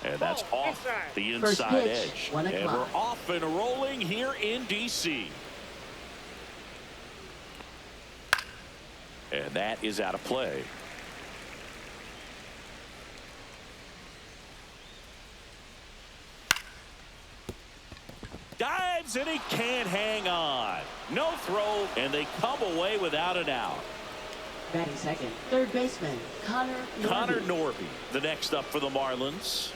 And that's off the inside edge. And we're off and rolling here in D.C. And that is out of play. Dives and he can't hang on. No throw, and they come away without an out. Batting second, third baseman Connor Norby, the next up for the Marlins.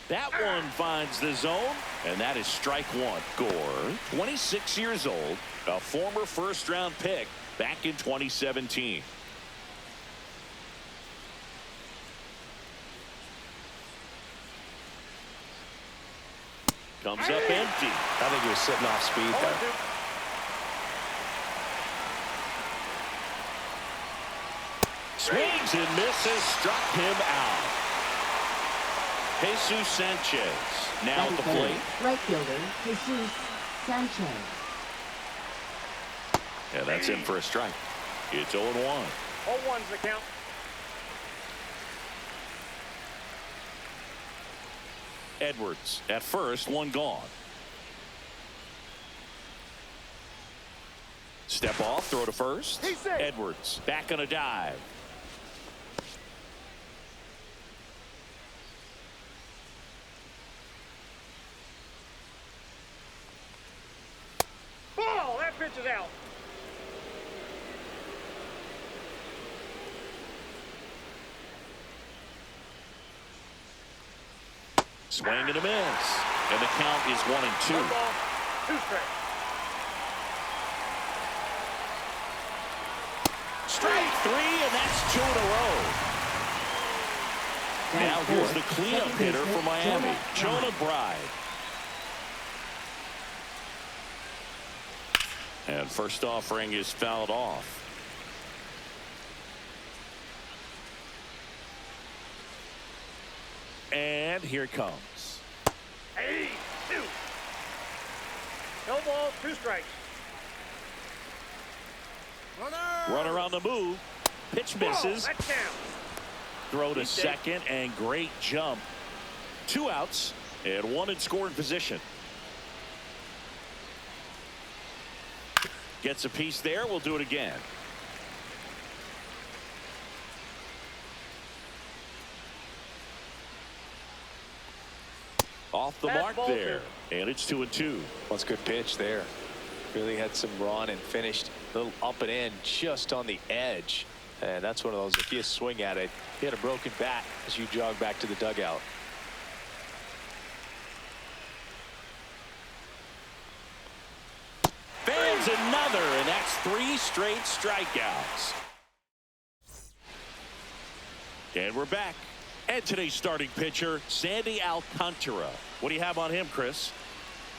That one finds the zone, and that is strike one. Gore, 26 years old, a former first-round pick back in 2017. Comes up empty. I think he was sitting off speed there. Swings and misses, struck him out. Jesus Sanchez now at the plate. Right fielder, Jesus Sanchez. Yeah, that's in for a strike. It's 0-1. 0-1's the count. Edwards at first, one gone. Step off, throw to first. Edwards back on a dive. Ball, that pitch is out. Swing and a miss. And the count is 1-2. 1 ball, 2 strikes. Strike three, and that's 2 in a row. Now here's the cleanup hitter for Miami, Jonah Bride. And first offering is fouled off. And here it comes. 2. No ball, 2 strikes. Runner on the move. Pitch misses. That's down. Throw to second, and great jump. 2 outs and 1 in scoring position. Gets a piece there. We'll do it again. Off the mark there, and it's 2-2. That's a good pitch there. Really had some run and finished a little up and in just on the edge. And that's one of those, if you swing at it, you hit a broken bat as you jog back to the dugout. Fans another, and that's 3 straight strikeouts. And we're back. And today's starting pitcher, Sandy Alcantara. What do you have on him, Chris?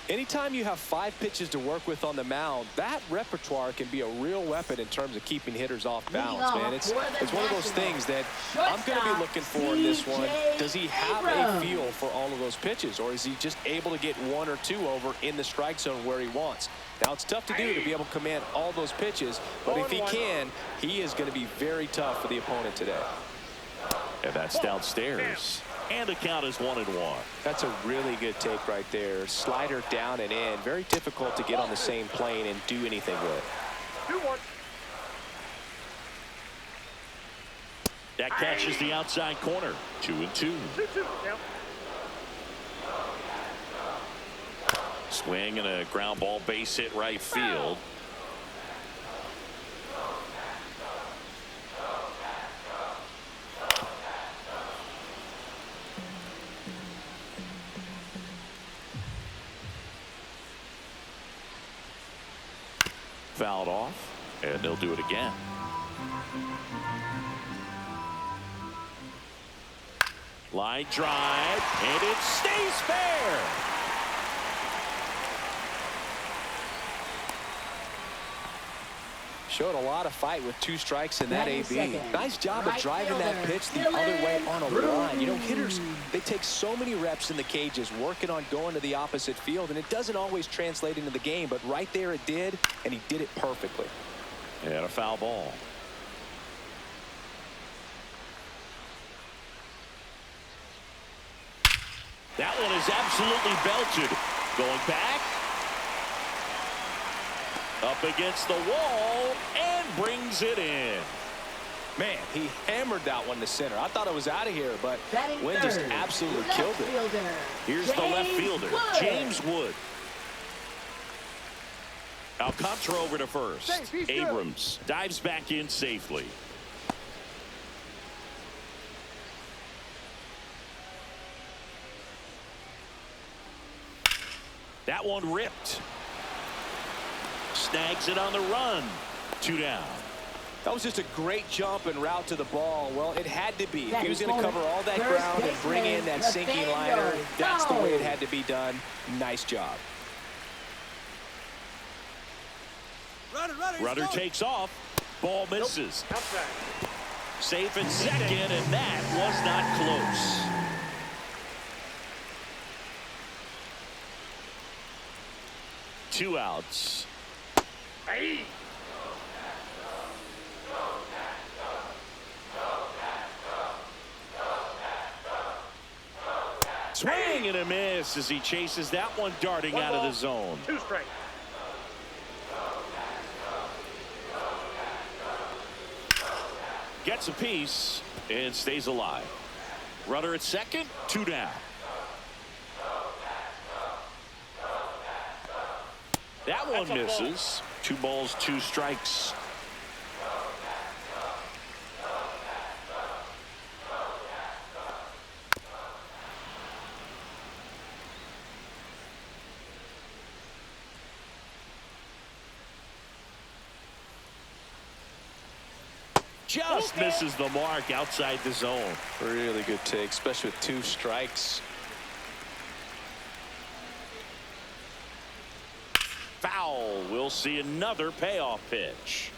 Anytime you have 5 pitches to work with on the mound, that repertoire can be a real weapon in terms of keeping hitters off balance, man. It's one of those things that I'm going to be looking for in this one. Does he have a feel for all of those pitches, or is he just able to get 1 or 2 over in the strike zone where he wants? Now, it's tough to do to be able to command all those pitches, but if he can, he is going to be very tough for the opponent today. And that's downstairs. And the count is 1-1. That's a really good take right there. Slider down and in. Very difficult to get on the same plane and do anything with. 2-1. That catches the outside corner. 2-2. 2-2. Now. Swing and a ground ball base hit right field. Fouled off, and they'll do it again. Line drive, and it stays fair. Showed a lot of fight with 2 strikes in that AB. Nice job of driving that pitch the other way on a line. You know, hitters, they take so many reps in the cages working on going to the opposite field, and it doesn't always translate into the game, but right there it did, and he did it perfectly. And a foul ball. That one is absolutely belted. Going back. Up against the wall and brings it in. Man, he hammered that one to center. I thought it was out of here, but Wynn just absolutely killed it. Here's the left fielder, James Wood. Alcantara over to first. Abrams dives back in safely. That one ripped. Snags it on the run. 2 down. That was just a great jump and route to the ball. Well, it had to be. If he was going to cover all that ground and bring in that sinking liner, that's the way it had to be done. Nice job. Runner takes off. Ball misses. Safe at second, and that was not close. Two outs. Hey. Swing and a miss as he chases that one darting out of the zone. 2 strikes. Gets a piece and stays alive. Runner at second, 2 down. That one misses. 2 balls, 2 strikes. Just misses the mark outside the zone. Really good take, especially with 2 strikes. Foul. We'll see another payoff pitch.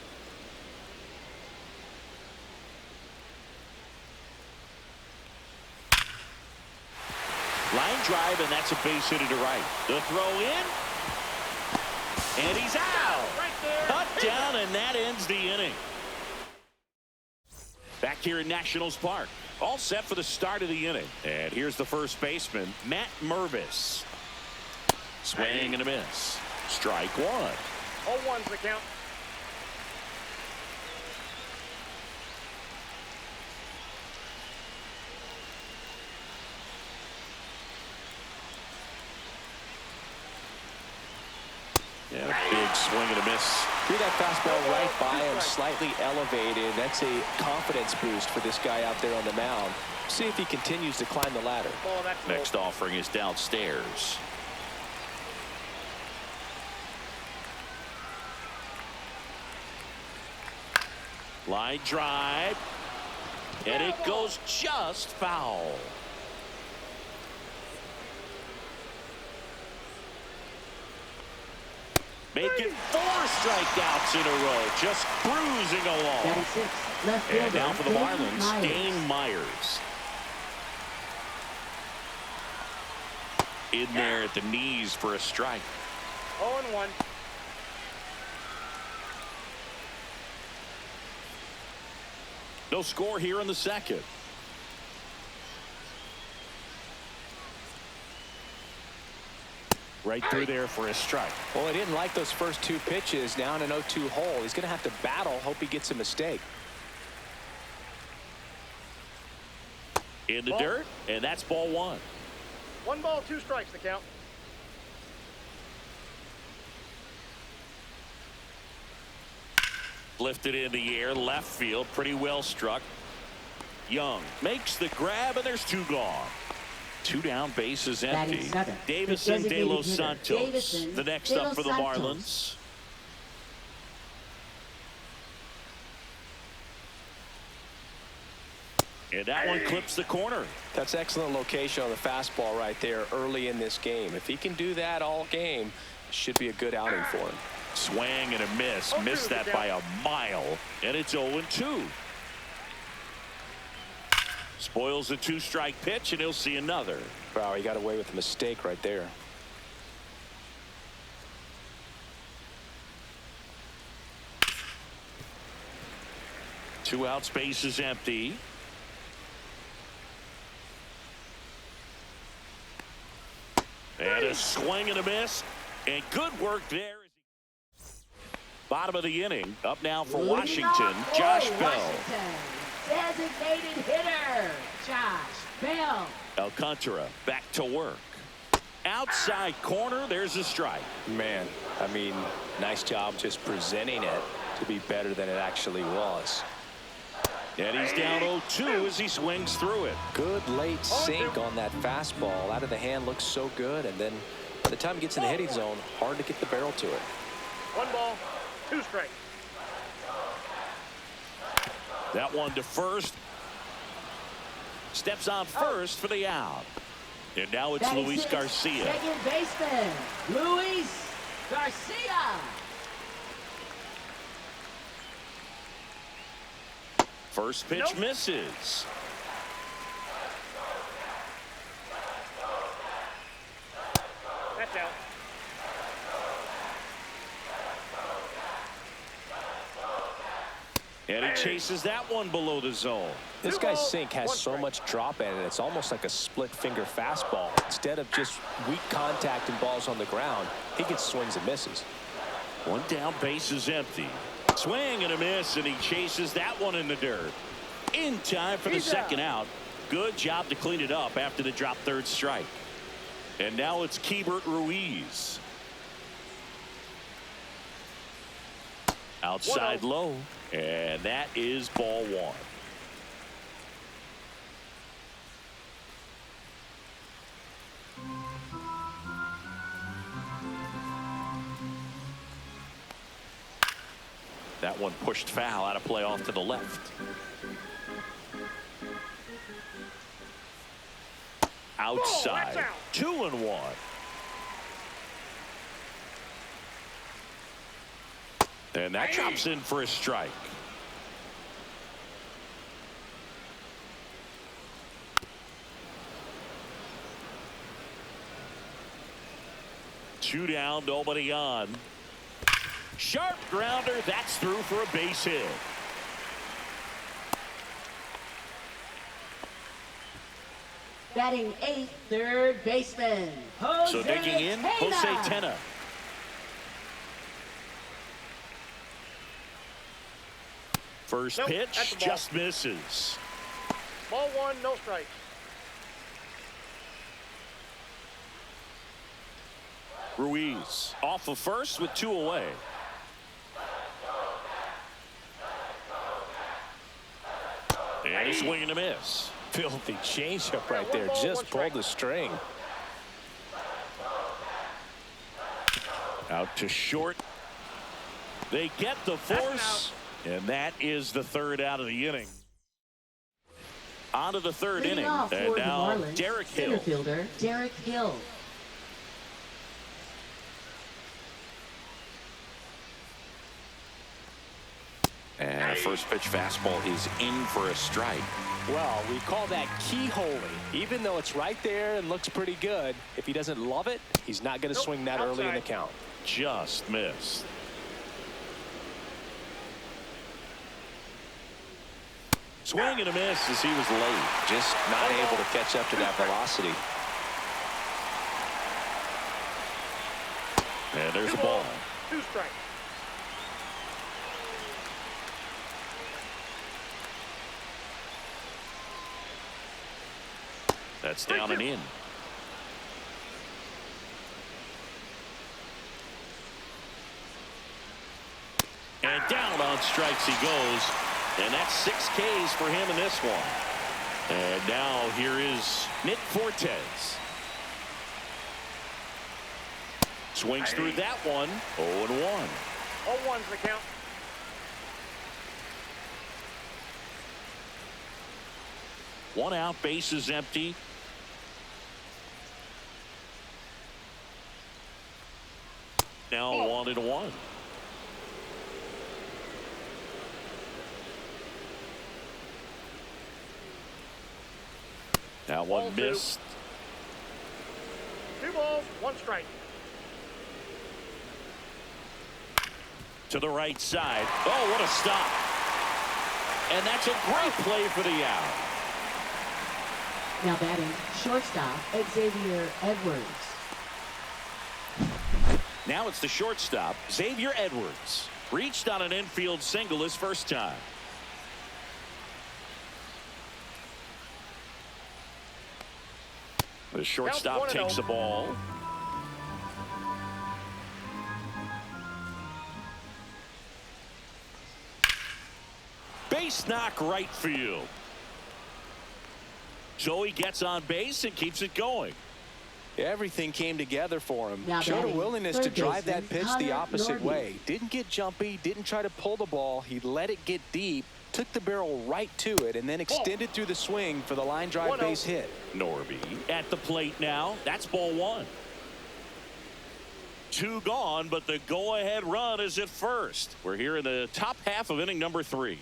Line drive, and that's a base hit to right. The throw in. And he's out. Cut down, and that ends the inning. Back here in Nationals Park. All set for the start of the inning. And here's the first baseman, Matt Mervis. Swing and a miss. Strike 1. 0-1's the count. Yeah, big swing and a miss. Threw that fastball right by him, slightly elevated. That's a confidence boost for this guy out there on the mound. See if he continues to climb the ladder. Next offering is downstairs. Line drive. And it goes just foul. Making 4 strikeouts in a row. Just cruising along. And now for the Marlins, Dane Myers. In there at the knees for a strike. 0-1. No score here in the second. Right through there for a strike. Well, he didn't like those first 2 pitches. Down an 0-2 hole. He's going to have to battle. Hope he gets a mistake. In the dirt, and that's ball 1. 1 ball, 2 strikes the count. Lifted in the air, left field, pretty well struck. Young makes the grab, and there's 2 gone. 2 down, bases empty. Davison De Los Santos, the next up for the Marlins. And that one clips the corner. That's excellent location on the fastball right there early in this game. If he can do that all game, it should be a good outing for him. Swing and a miss. Missed that by a mile. And it's 0-2. Spoils the 2-strike pitch, and he'll see another. Wow, he got away with a mistake right there. Two out, space is empty. swing and a miss. And good work there. Bottom of the inning. Up now for Washington, Josh Bell. Designated hitter, Josh Bell. Alcantara back to work. Outside corner, there's a strike. Man, I mean, nice job just presenting it to be better than it actually was. And he's down 0-2 as he swings through it. Good late sink on that fastball. Out of the hand, looks so good. And then by the time it gets in the hitting zone, hard to get the barrel to it. 1 ball, 2 strikes. That one to first. Steps on first for the out. And now it's Luis Garcia. Second baseman, Luis Garcia. First pitch misses. That's out. And he chases that one below the zone. This guy's sink has so much drop in it. It's almost like a split finger fastball. Instead of just weak contact and balls on the ground, he gets swings and misses. One down, base is empty. Swing and a miss, and he chases that one in the dirt. In time for the second out. Good job to clean it up after the drop third strike. And now it's Keibert Ruiz. Outside low. And that is ball one. That one pushed foul, out of play off to the left. Outside. 2-1. And that drops in for a strike. Two down, nobody on. Sharp grounder, that's through for a base hit. Batting eighth, third baseman, Jose So digging in, Tena. Jose Tena. First pitch just misses. Ball 1, no strikes. Ruiz off of first with 2 away. And a swing and a miss. Filthy changeup right there. Just pulled the string. Out to short. They get the force. And that is the third out of the inning. On to the third inning. And now Marlins, Derek Hill. center fielder Derek Hill. And a first pitch fastball is in for a strike. Well, we call that keyholing. Even though it's right there and looks pretty good, if he doesn't love it, he's not going to swing that early in the count. Just missed. Swing and a miss as he was late. Just not able to catch up to that velocity. And there's a ball. 2 strikes. That's down and in. And down on strikes he goes. And that's 6 Ks for him in this one. And now here is Nick Fortes. Swings through that one. 0-1. 0-1's the count. One out, base is empty. Now 1-1. Now one missed. 2 balls, 1 strike. To the right side. Oh, what a stop. And that's a great play for the out. Now batting shortstop Xavier Edwards. Now it's the shortstop, Xavier Edwards. Reached on an infield single his first time. The shortstop takes the ball. Base knock right field. Joey gets on base and keeps it going. Everything came together for him. Now Showed a batting, willingness to third drive that baseman, pitch the Connor opposite Norby. way. Didn't get jumpy, didn't try to pull the ball. He let it get deep, took the barrel right to it, and then extended through the swing for the line drive base hit. Norby at the plate now. That's ball one. 2 gone, but the go-ahead run is at first. We're here in the top half of inning number 3.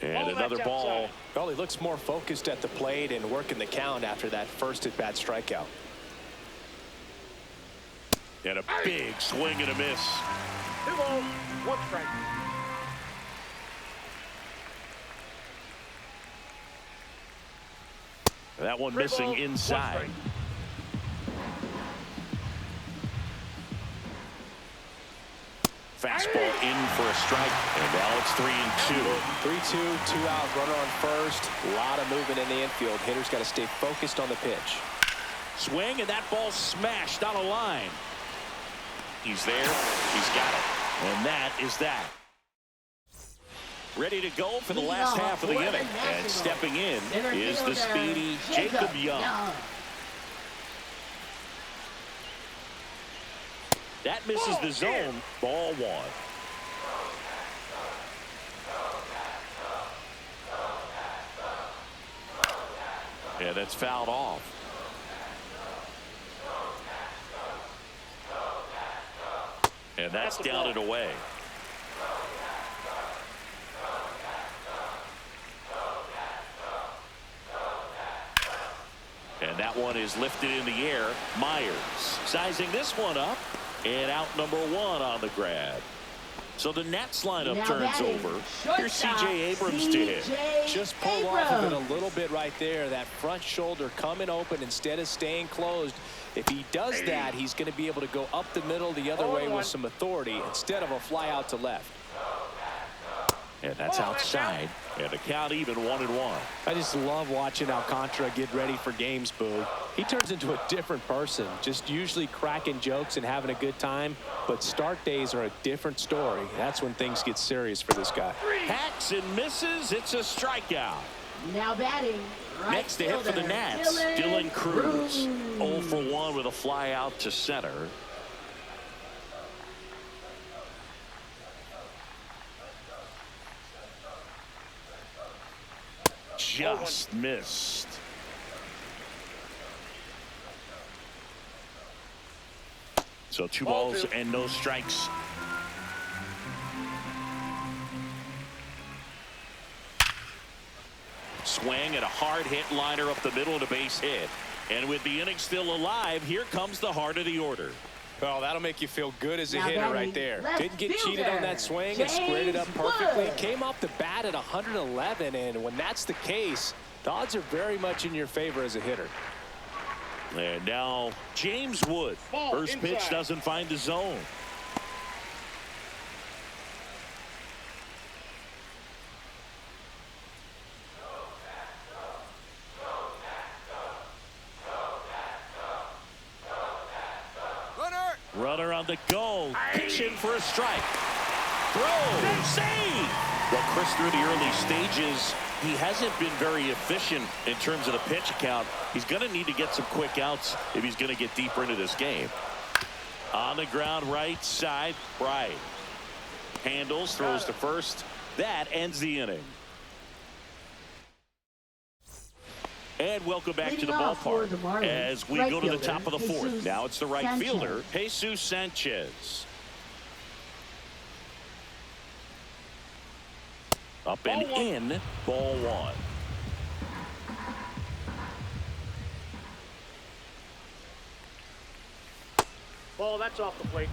And another ball. Well, he looks more focused at the plate and working the count after that first at-bat strikeout. And a big swing and a miss. 2 balls, 1 strike. That one missing balls, 1 inside. strike. Fastball in for a strike, and now it's 3-2. 3-2, 2 out, runner on first. A lot of movement in the infield. Hitter's got to stay focused on the pitch. Swing, and that ball smashed on a line. He's there. He's got it. And that is that. Ready to go for the last half of the inning. And stepping in is the speedy Jacob Young. That misses the zone. Ball one. Yeah, that's fouled off. And that's down and away. And that one is lifted in the air. Myers sizing this one up. And out number 1 on the grab. So the Nats lineup turns over. Here's C.J. Abrams to hit. Just pull off of it a little bit right there. That front shoulder coming open instead of staying closed. If he does that, he's going to be able to go up the middle the other way with some authority instead of a fly out to left. And that's outside. And the count even 1-1. I just love watching Alcantara get ready for games, Boo. He turns into a different person, just usually cracking jokes and having a good time. But start days are a different story. That's when things get serious for this guy. Hacks and misses. It's a strikeout. Now batting. Right Next to hit for the Nats, Dylan Cruz. 0 for 1 with a fly out to center. Just missed. So 2 balls and no strikes. Swing and a hard hit liner up the middle and a base hit. And with the inning still alive, here comes the heart of the order. Well, that'll make you feel good as a Now hitter right there. Didn't get cheated on that swing and squared it up perfectly. Came off the bat at 111, and when that's the case, the odds are very much in your favor as a hitter. And now James Wood. First pitch doesn't find the zone. Runner on the go. Pitch in for a strike. Throw. Save. Well, Chris, through the early stages, he hasn't been very efficient in terms of the pitch count. He's going to need to get some quick outs if he's going to get deeper into this game. On the ground, right side, right. Handles, throws to first. That ends the inning. And welcome back to the ballpark as we go to the top of the 4th. Now it's the right fielder, Jesus Sanchez. Up and in, ball 1. Ball, that's off the plate.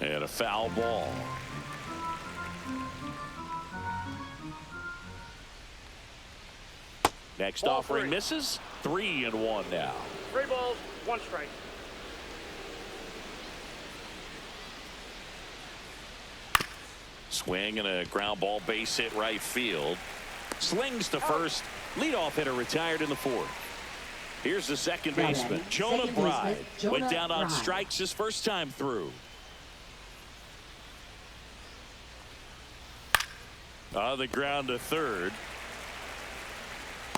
And a foul ball. Next Ball offering 3. misses. 3-1 now. 3 balls, 1 strike. Swing and a ground ball base hit right field. Slings to first. Leadoff hitter retired in the 4th. Here's the second baseman, Jonah Bride. Went down on strikes his first time through. On the ground to third.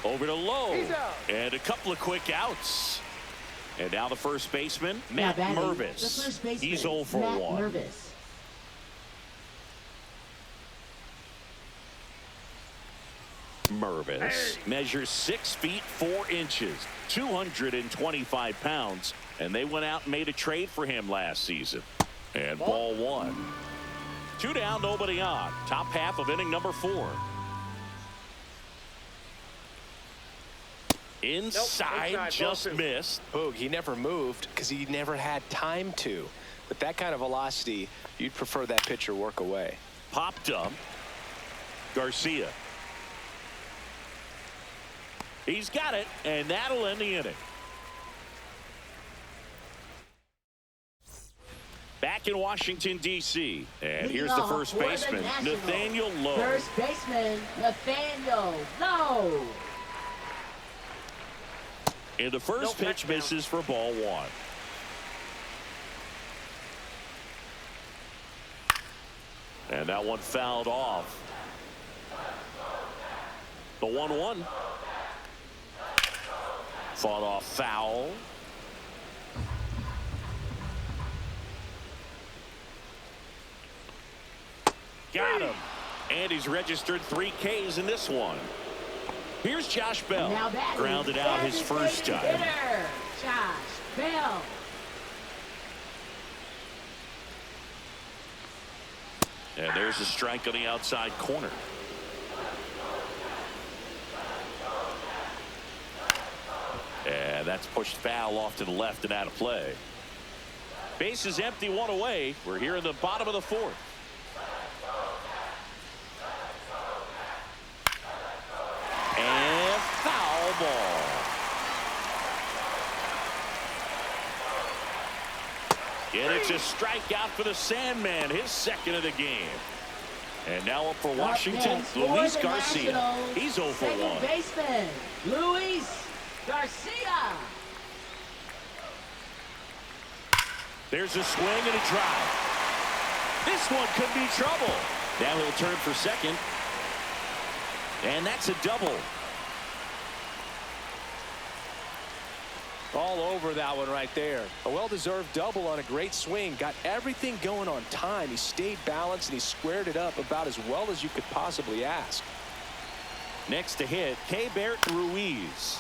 Over to Lowe. And a couple of quick outs. And now the first baseman, Matt Mervis. He's 0 for 1. Mervis measures 6 feet 4 inches, 225 pounds, and they went out and made a trade for him last season. And ball 1. 2 down, nobody on. Top half of inning number 4. Inside, just missed. Boog, he never moved because he never had time to. With that kind of velocity, you'd prefer that pitcher work away. Popped up. Garcia. He's got it, and that'll end the inning. Back in Washington, D.C. And here's the first baseman, Nathaniel Lowe. First baseman, Nathaniel Lowe. And the first pitch misses for ball 1. And that one fouled off. The 1-1. Fought off foul. Got him. And he's registered 3 Ks in this one. Here's Josh Bell. Grounded out his first time. Hitter, Josh Bell. And there's a strike on the outside corner. And that's pushed foul off to the left and out of play. Base is empty, 1 away. We're here in the bottom of the 4th. And foul ball. And it's a strikeout for the Sandman, his second of the game. And now up for Washington, Luis Garcia. He's 0 for 1. Second baseman, Luis Garcia. There's a swing and a drive. This one could be trouble. Now he'll turn for second. And that's a double. All over that one right there. A well-deserved double on a great swing. Got everything going on time. He stayed balanced and he squared it up about as well as you could possibly ask. Next to hit, Keibert Ruiz.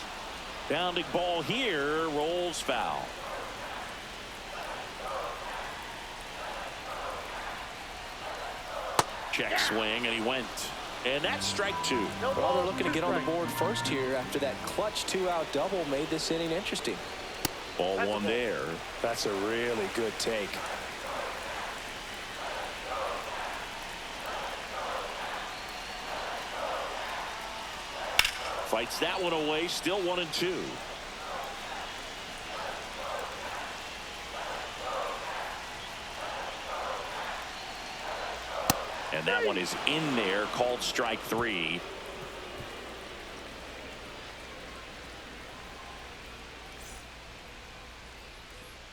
Bounding ball here, rolls foul. Check swing, and he went. And that's strike 2. Well, they're looking to get on the board first here after that clutch 2-out double made this inning interesting. Ball 1 there. That's a really good take. Fights that one away, still 1-2. And that one is in there, called strike 3.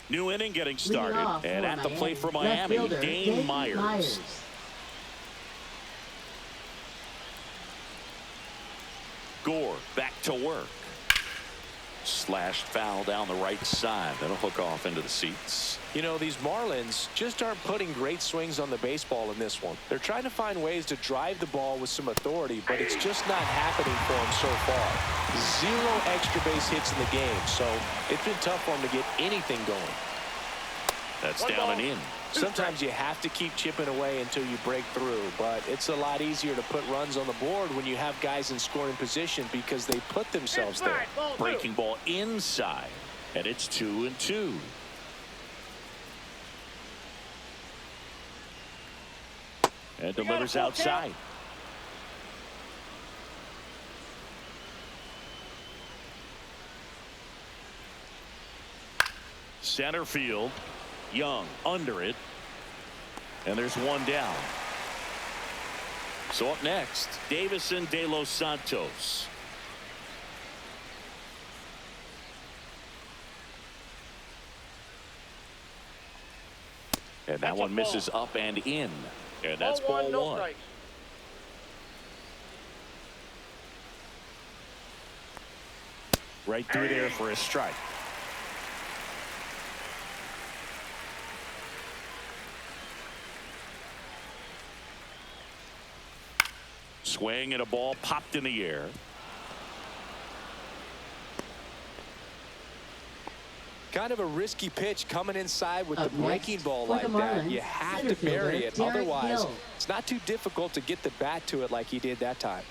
New inning getting started. And at the plate for Miami, Dane Myers. Gore back to work. Slashed foul down the right side. That'll hook off into the seats. You know, these Marlins just aren't putting great swings on the baseball in this one. They're trying to find ways to drive the ball with some authority, but it's just not happening for them so far. 0 extra base hits in the game, so it's been tough for them to get anything going. That's down and in. Sometimes you have to keep chipping away until you break through, but it's a lot easier to put runs on the board when you have guys in scoring position because they put themselves there. Breaking ball inside, and it's 2-2. And delivers outside. Center field. Young under it. And there's one down. So up next, Davison de Los Santos. And that one misses up and in. And that's ball one. Right through there for a strike. Swing and a ball popped in the air. Kind of a risky pitch coming inside with the breaking ball like that. You have to bury it. Otherwise, it's not too difficult to get the bat to it like he did that time.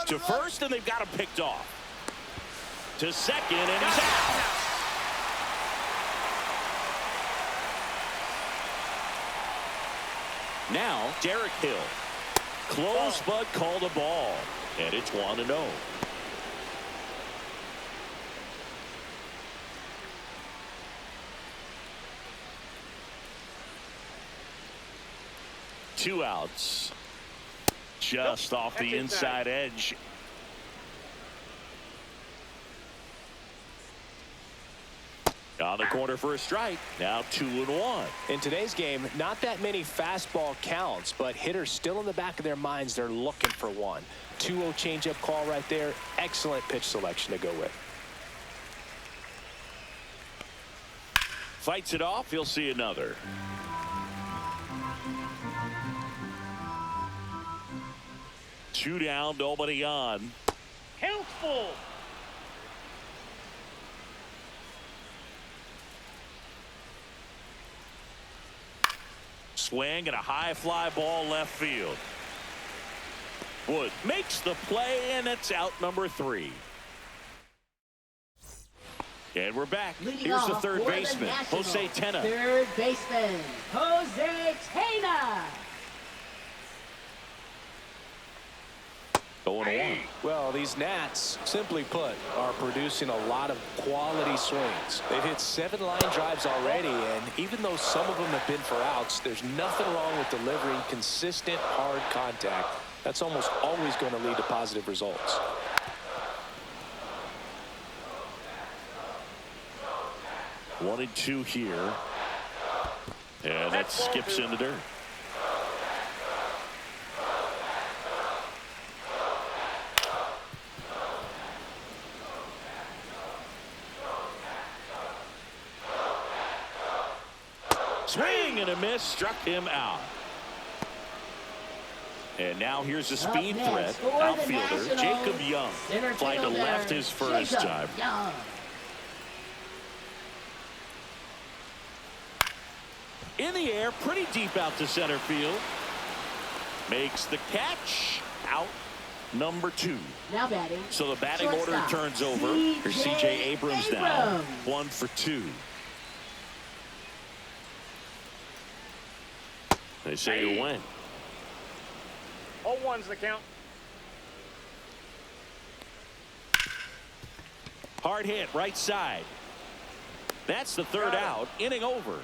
To first, and they've got him picked off. To second, and he's out. Now, Derek Hill. Close, but called a ball. And it's 1-0. Two outs. Just off the inside edge. On the corner for a strike. Now 2-1. In today's game, not that many fastball counts, but hitters still in the back of their minds, they're looking for one. 2-0 changeup call right there. Excellent pitch selection to go with. Fights it off. He'll see another. Two down, nobody on. Count full. Swing and a high fly ball left field. Wood makes the play, and it's out number 3. And we're back. Here's the third baseman, Jose Tena. Third baseman, Jose Tena. Going 1. Well, these Nats, simply put, are producing a lot of quality swings. They've hit 7 line drives already, and even though some of them have been for outs, there's nothing wrong with delivering consistent, hard contact. That's almost always going to lead to positive results. One and 2 here. And that skips in the dirt. Swing and a miss, struck him out. And now here's a speed threat. Outfielder Jacob Young. Flying to left his first time. In the air, pretty deep out to center field. Makes the catch. Out number 2. Now batting. So the batting order turns over. Here's C.J. Abrams now. 1 for 2. They say you win. 0-1's the count. Hard hit right side. That's the third out. Inning over.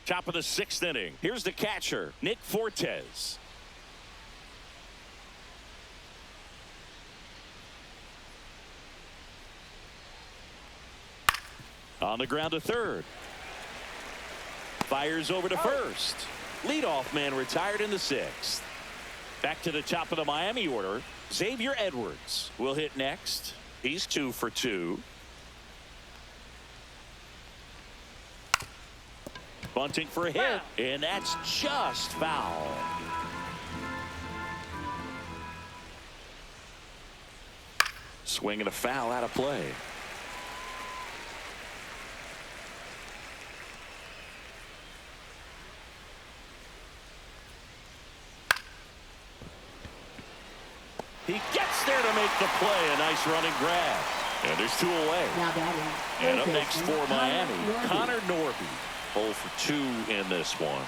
Top of the 6th inning. Here's the catcher, Nick Fortes. On the ground to third. Fires over to first. Leadoff man retired in the 6th. Back to the top of the Miami order. Xavier Edwards will hit next. He's 2 for 2. Bunting for a hit, and that's just foul. Swing and a foul out of play. He gets there to make the play. A nice running grab. And there's 2 away. And up next for Miami, Connor Norby. 0 for 2 in this one.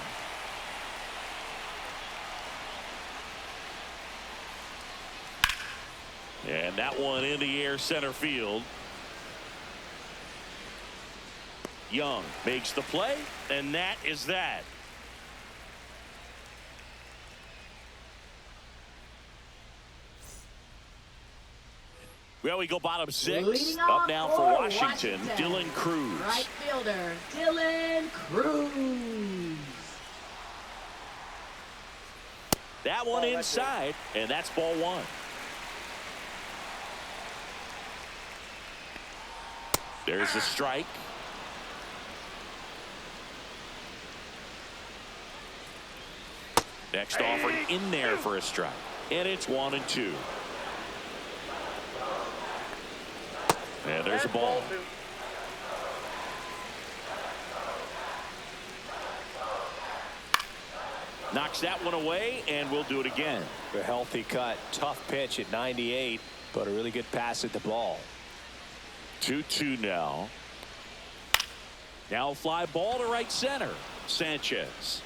And that one in the air center field. Young makes the play, and that is that. Well, we go bottom six. Up now for Washington, Dylan Cruz. Right fielder, Dylan Cruz. That one inside, and that's ball one. There's a strike. Next offering in there for a strike. And it's 1-2. And there's a ball. Knocks that one away, and we'll do it again. A healthy cut. Tough pitch at 98, but a really good pass at the ball. 2-2 now. Now fly ball to right center. Sanchez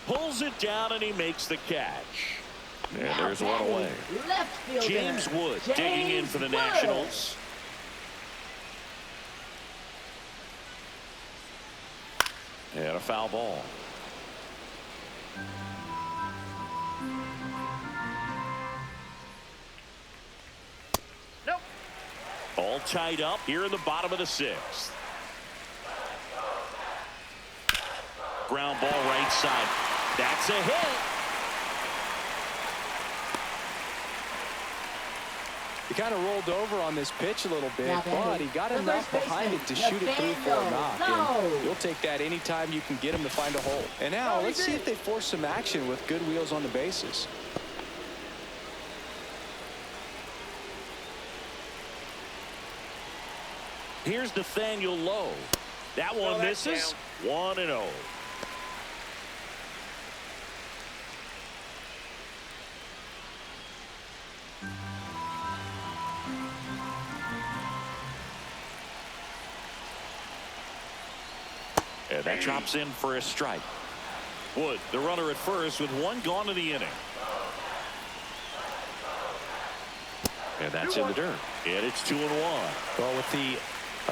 pulls it down, and he makes the catch. And there's one away. Left fielder, James Wood digging in for the Nationals. And a foul ball. Nope. All tied up here in the bottom of the sixth. Ground ball right side. That's a hit. He kind of rolled over on this pitch a little bit, but he got enough behind it to shoot it through for a knock. And you'll take that anytime you can get him to find a hole. And now let's see if they force some action with good wheels on the bases. Here's Nathaniel Lowe. That one misses. 1-0. And that drops in for a strike. Wood, the runner at first, with one gone in the inning. And that's in the dirt. And it's 2-1. Well, with the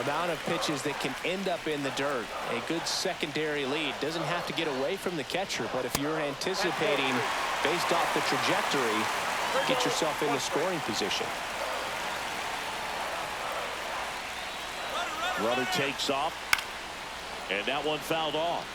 amount of pitches that can end up in the dirt, a good secondary lead doesn't have to get away from the catcher, but if you're anticipating based off the trajectory, get yourself in the scoring position. Runner takes off, and that one fouled off.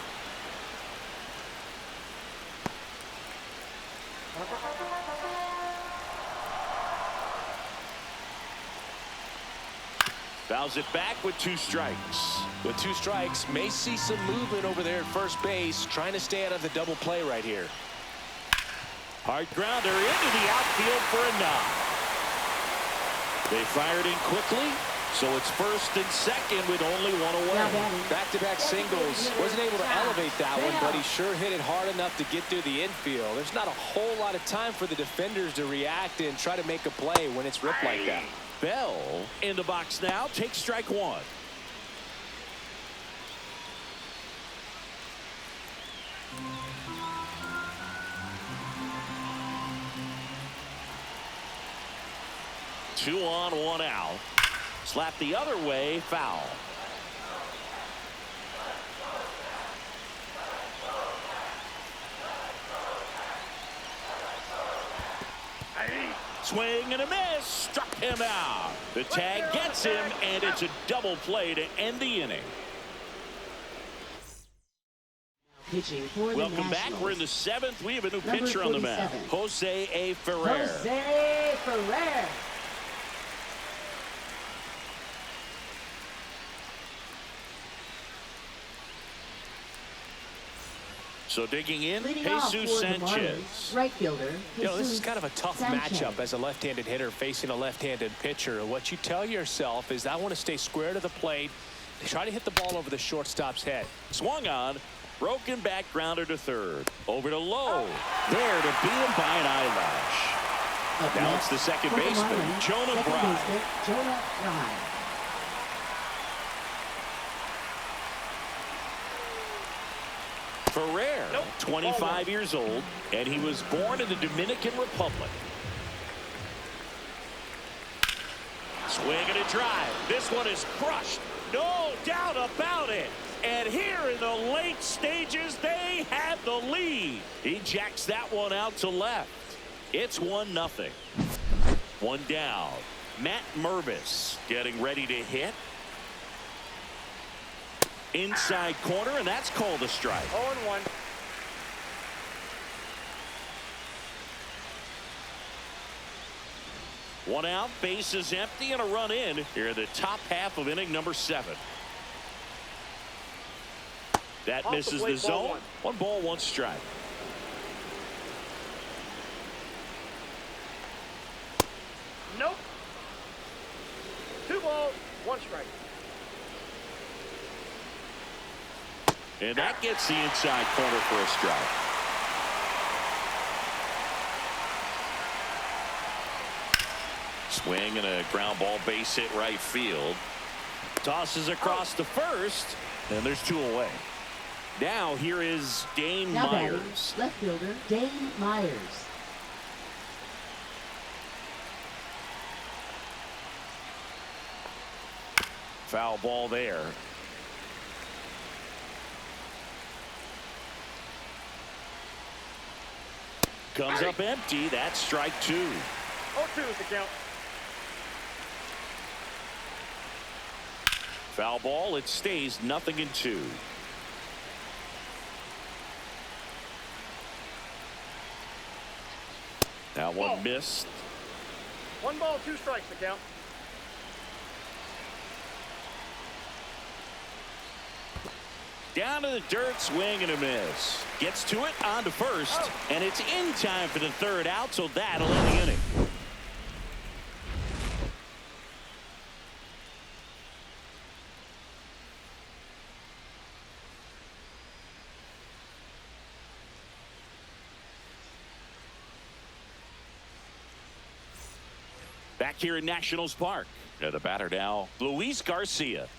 Fouls it back with 2 strikes. With 2 strikes, may see some movement over there at first base, trying to stay out of the double play right here. Hard grounder into the outfield for a knock. They fired in quickly, so it's first and second with only one away. Back-to-back singles. Wasn't able to elevate that one, but he sure hit it hard enough to get through the infield. There's not a whole lot of time for the defenders to react and try to make a play when it's ripped like that. Bell in the box now. Takes strike one. Two on, 1 out. Slap the other way, foul. Swing and a miss. Struck him out. The tag gets him, and it's a double play to end the inning. Welcome back. We're in the 7th. We have a new pitcher on the mound. Jose A. Ferrer. Jose Ferrer. So digging in, Leading Jesus off for the Sanchez. Marlins, right fielder. You know, this is kind of a tough Sanchez. matchup as a left-handed hitter facing a left-handed pitcher. What you tell yourself is I want to stay square to the plate, try to hit the ball over the shortstop's head. Swung on, broken back grounder to third. Over to Lowe. There to beat him by an eyelash. Now it's the second baseman, Jonah Bride. Ferrer, 25 years old, and he was born in the Dominican Republic. Swing and a drive. This one is crushed. No doubt about it. And here in the late stages, they have the lead. He jacks that one out to left. It's 1-0. One down. Matt Mervis getting ready to hit. Inside corner, and that's called a strike. 0-1. One out, base is empty, and a run in here in the top half of inning number 7. That Off the misses plate, the zone. ball 1 ball, 1 strike. Nope. 2 balls, 1 strike. And that gets the inside corner for a strike. Swing and a ground ball, base hit right field. Tosses across to first, and there's 2 away. Now here is Dane Now batting, Myers. left fielder Dane Myers. Foul ball there. Comes up empty. That's strike 2. 0-2 is the count. Foul ball. It stays 0-2. Now one Ball. missed. 1 ball, 2 strikes the count. Down to the dirt, swing and a miss. Gets to it, on to first, and it's in time for the 3rd out, so that'll end the inning. Back here in Nationals Park. The batter now, Luis Garcia.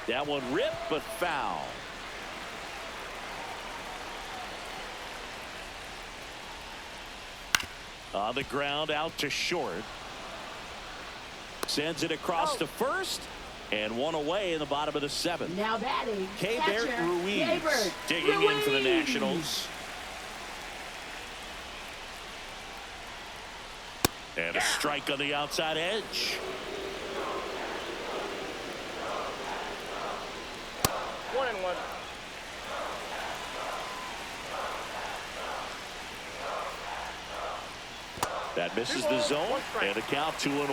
That one ripped, but foul. On the ground, out to short. Sends it across to first, and 1 away in the bottom of the 7th. Now batting, Keibert catcher, Ruiz Keibert digging in for the Nationals. And a strike on the outside edge. 1-1. That misses the zone, and a count 2-1.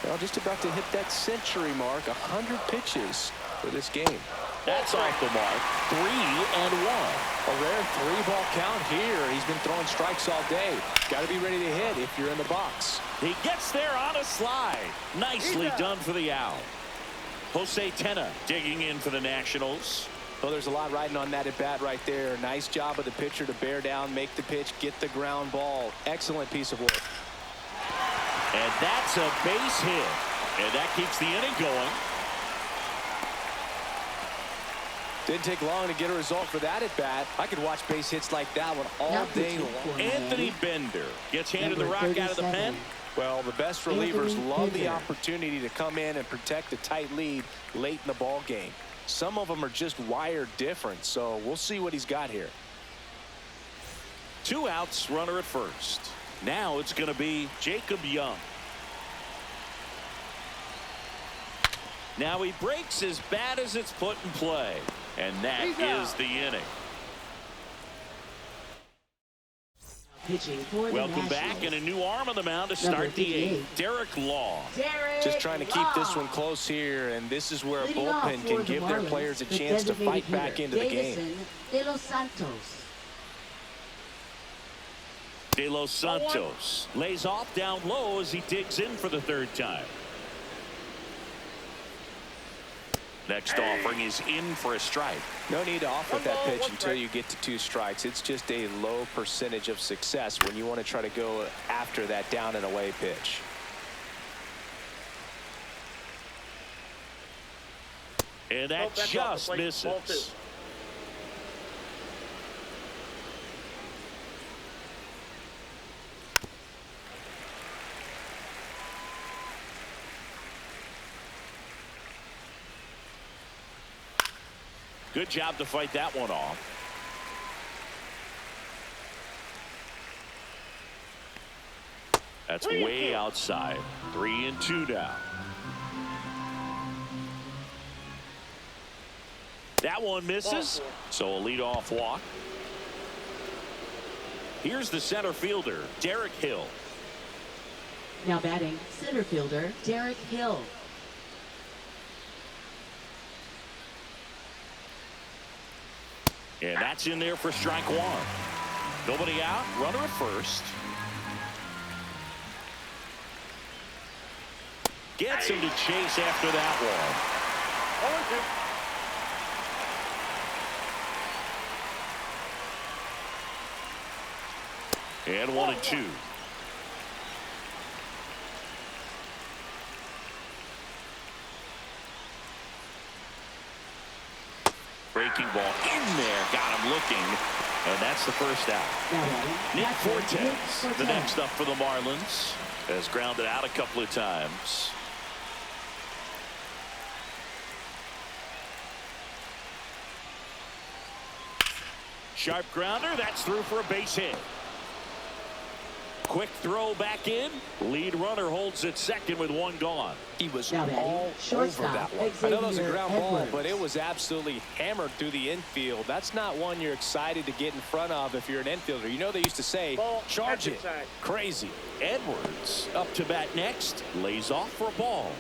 Well, just about to hit that century mark. 100 pitches for this game. That's off the mark. 3-1. A rare 3-ball count here. He's been throwing strikes all day. Got to be ready to hit if you're in the box. He gets there on a slide. Nicely done for the out. Jose Tena digging in for the Nationals. Well, there's a lot riding on that at bat right there. Nice job of the pitcher to bear down, make the pitch, get the ground ball. Excellent piece of work. And that's a base hit. And that keeps the inning going. Didn't take long to get a result for that at bat. I could watch base hits like that one all day long. Anthony Bender gets handed the rock out of the pen. Well, the best relievers love the opportunity to come in and protect a tight lead late in the ball game. Some of them are just wired different, so we'll see what he's got here. 2 outs, runner at first. Now it's going to be Jacob Young. Now he breaks as bad as it's put in play, and that is the inning. Pitching for the Welcome back, Nationals. and a new arm on the mound to start the 8th. Derek Law. Just trying to keep this one close here, and this is where a bullpen can give their players a chance to fight back into the game. De Los Santos. De Los Santos lays off down low as he digs in for the 3rd time. Next offering is in for a strike. No need to offer that pitch until you get to 2 strikes. It's just a low percentage of success when you want to try to go after that down and away pitch. And that just misses. Good job to fight that one off. That's way outside. 3-2 now. That one misses, so a leadoff walk. Here's the center fielder, Derek Hill. Now batting, center fielder, Derek Hill. And that's in there for strike one. Nobody out, runner at first. Gets him to chase after that one. 0-2. And 1-2. Breaking ball in there, got him looking, and that's the first out. Nick Fortes, the next up for the Marlins, has grounded out a couple of times. Sharp grounder, that's through for a base hit. Quick throw back in. Lead runner holds at second with one gone. He was all over that one. I know that was a ground ball, but it was absolutely hammered through the infield. That's not one you're excited to get in front of if you're an infielder. You know they used to say, charge it. Crazy. Edwards up to bat next. Lays off for a ball.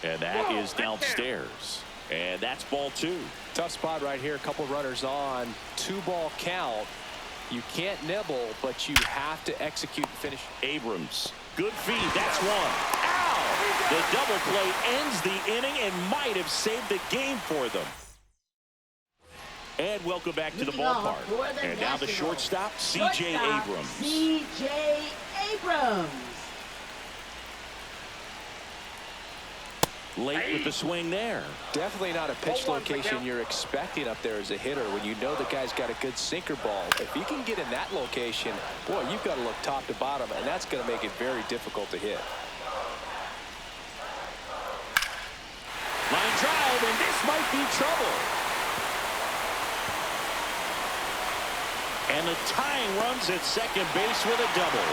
And that is downstairs. And that's ball two. Tough spot right here. A couple runners on. 2-ball count. You can't nibble, but you have to execute and finish. Abrams. Good feed. That's one. Ow! The double play ends the inning and might have saved the game for them. And welcome back to the ballpark. And now the shortstop, C.J. Abrams. C.J. Abrams. Late with the swing there. Definitely not a pitch location you're expecting up there as a hitter when you know the guy's got a good sinker ball. If you can get in that location, boy, you've got to look top to bottom, and that's going to make it very difficult to hit. Line drive, and this might be trouble. And the tying runs at second base with a double.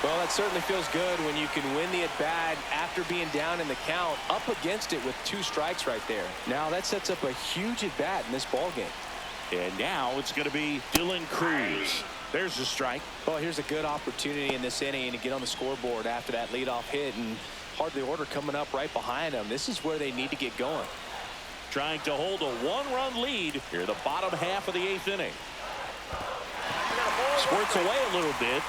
Well, that certainly feels good when you can win the at-bat after being down in the count, up against it with 2 strikes right there. Now that sets up a huge at-bat in this ballgame. And now it's going to be Dylan Cruz. There's a strike. Well, here's a good opportunity in this inning to get on the scoreboard after that leadoff hit, and hardly order coming up right behind them. This is where they need to get going. Trying to hold a 1-run lead here in the bottom half of the 8th inning. Squirts away a little bit.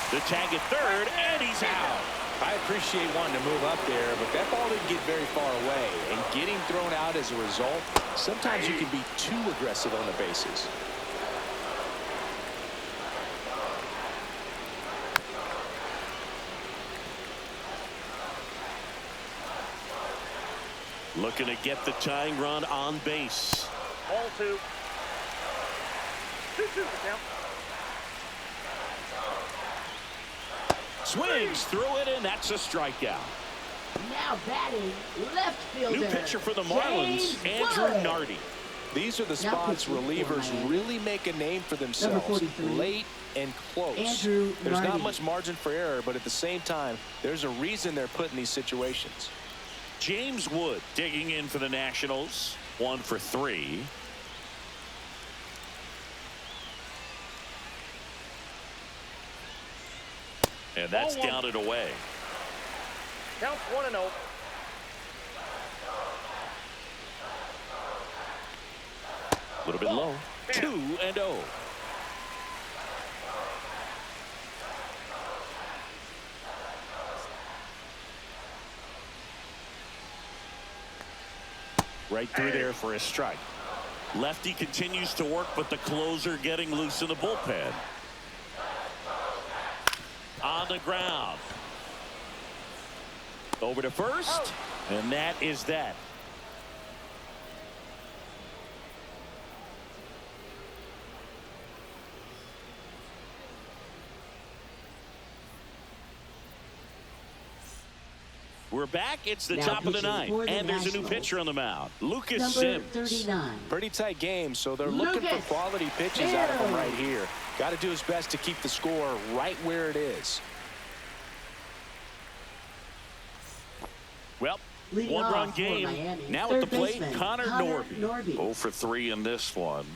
The tag at third, and he's out. I appreciate wanting to move up there, but that ball didn't get very far away. And getting thrown out as a result, sometimes you can be too aggressive on the bases. Looking to get the tying run on base. Ball 2. 2-2 the count. Swings through it, and that's a strikeout. Now batting, left fielder. New pitcher for the Marlins, Andrew Nardi. These are the spots relievers really make a name for themselves. Late and close. There's not much margin for error, but at the same time, there's a reason they're put in these situations. James Wood digging in for the Nationals. 1 for 3. And that's down and away. Counts 1-0. A little bit low. 2-0. Right through there for a strike. Lefty continues to work, but the closer getting loose in the bullpen. On the ground. Over to first, and that is that. We're back. It's the Now top of the pitching ninth, for the and there's a new Nationals. pitcher on the mound, Lucas Number Sims. 39. Pretty tight game, so they're looking for Lucas quality pitches out of him Sims. right here. Got to do his best to keep the score right where it is. Well, Leading one-run off for game. Miami, Now third at the plate, baseman, Connor Norby. 0 for 3 in this one.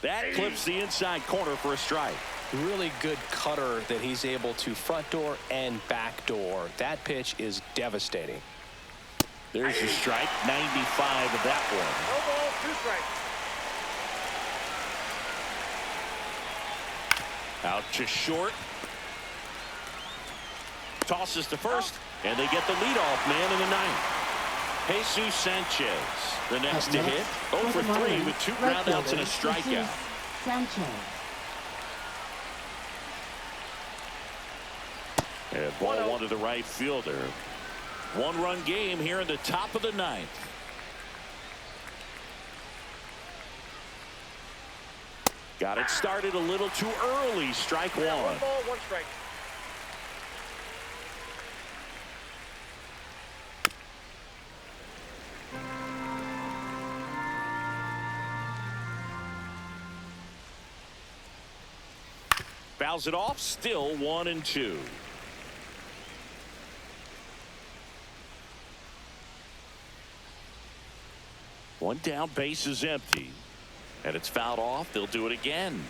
That clips the inside corner for a strike. Really good cutter that he's able to front door and back door. That pitch is devastating. There's your strike, 95 of that one. No ball, 2 strikes. Out to short. Tosses to first, and they get the leadoff man in the ninth. Jesus Sanchez, the next to hit. 0 for 3 with 2 groundouts and a strikeout. Sanchez. And ball 1 to the right fielder. 1-run game here in the top of the ninth. Got it started a little too early. Strike 1. 1 ball, 1 strike. Fouls it off. Still 1-2. One down, base is empty. And it's fouled off. They'll do it again.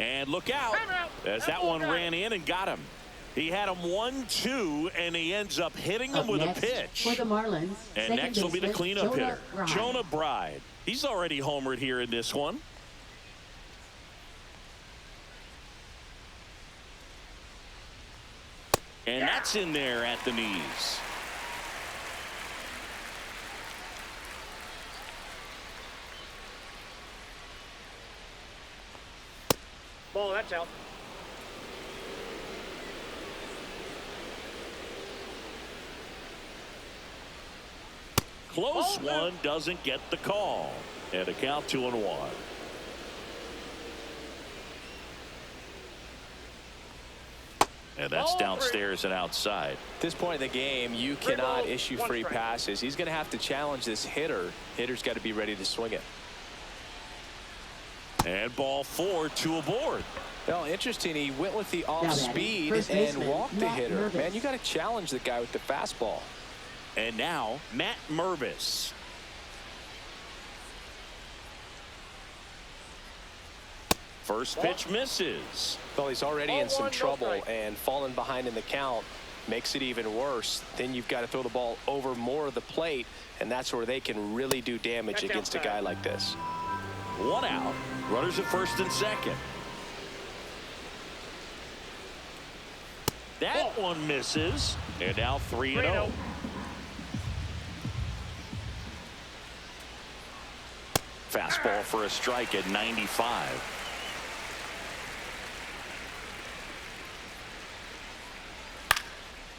And look out as that one ran in and got him. He had him 1-2, and he ends up hitting him with a pitch. For the Marlins, and next will be the cleanup hitter, Jonah Bride. He's already homered here in this one. And that's in there at the knees. Ball, that's out. Close one, doesn't get the call. And a count 2-1. And that's downstairs and outside. At this point in the game, you cannot issue free passes. He's going to have to challenge this hitter. Hitter's got to be ready to swing it. And ball 4, 2 aboard. Well, interesting. He went with the off speed and walked the hitter. Man, you got to challenge the guy with the fastball. And now Matt Mervis. First pitch misses. Well, he's already in some trouble, and falling behind in the count makes it even worse. Then you've got to throw the ball over more of the plate, and that's where they can really do damage against a guy like this. 1 out. Runners at first and second. That one misses. And now 3-0. Fastball for a strike at 95.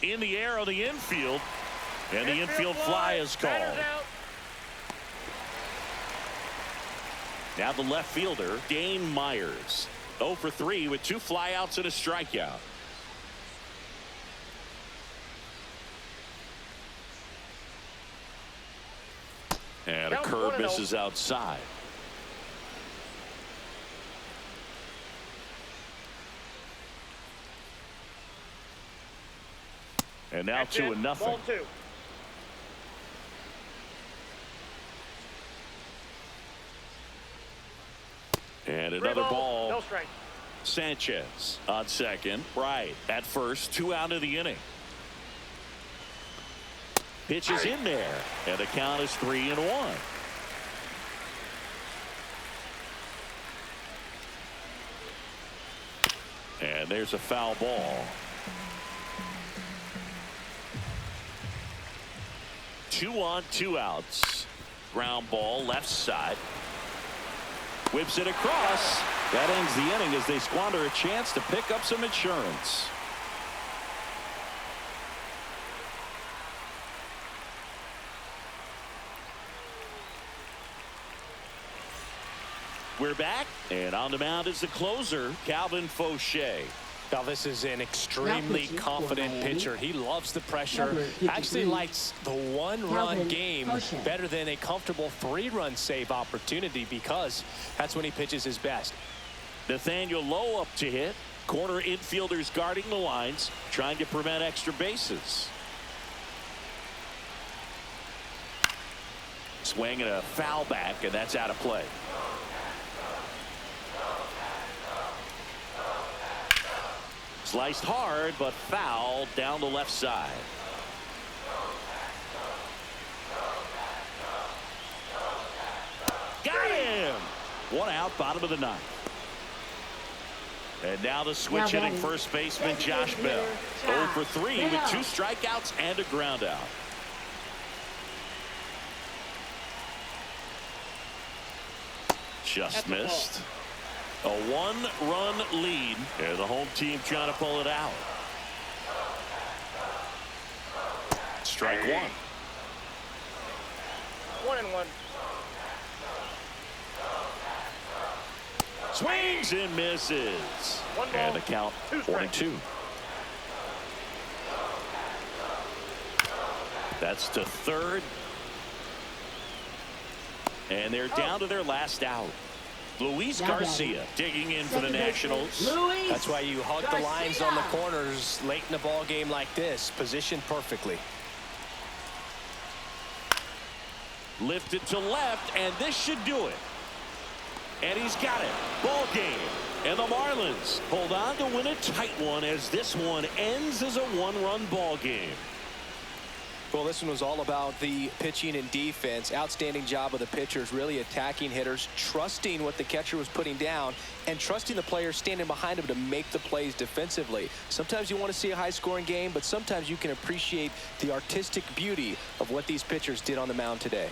In the air on the infield, and the infield fly is called. Now the left fielder, Dane Myers. 0 for 3 with 2 flyouts and a strikeout. And a curve misses outside. And now 2-0. Ball 2. And another ball. No strike. Sanchez on second. Right at first. 2 out of the inning. Pitch is in there. And the count is 3-1. And there's a foul ball. 2 on, 2 outs. Ground ball left side. Whips it across. That ends the inning as they squander a chance to pick up some insurance. We're back, and on the mound is the closer, Calvin Fauché. Now, this is an extremely confident pitcher. He loves the pressure. Actually likes the one-run game better than a comfortable 3-run save opportunity, because that's when he pitches his best. Nathaniel Lowe up to hit. Corner infielders guarding the lines, trying to prevent extra bases. Swing and a foul back, and that's out of play. Sliced hard, but foul down the left side. Got him! One out, bottom of the ninth. And now the switch hitting first baseman Josh Bell. 0 for 3 with 2 strikeouts and a ground out. Just missed. A 1-run lead, and the home team trying to pull it out. Strike 1. 1-1. Swings and misses. And the count 1-2. That's to third. And they're down to their last out. Luis Garcia digging in for the Nationals. That's why you hug the lines on the corners late in a ball game like this. Positioned perfectly. Lifted to left, and this should do it. And he's got it. Ball game. And the Marlins hold on to win a tight one as this one ends as a 1-run ball game. Well, this one was all about the pitching and defense. Outstanding job of the pitchers, really attacking hitters, trusting what the catcher was putting down, and trusting the players standing behind him to make the plays defensively. Sometimes you want to see a high-scoring game, but sometimes you can appreciate the artistic beauty of what these pitchers did on the mound today.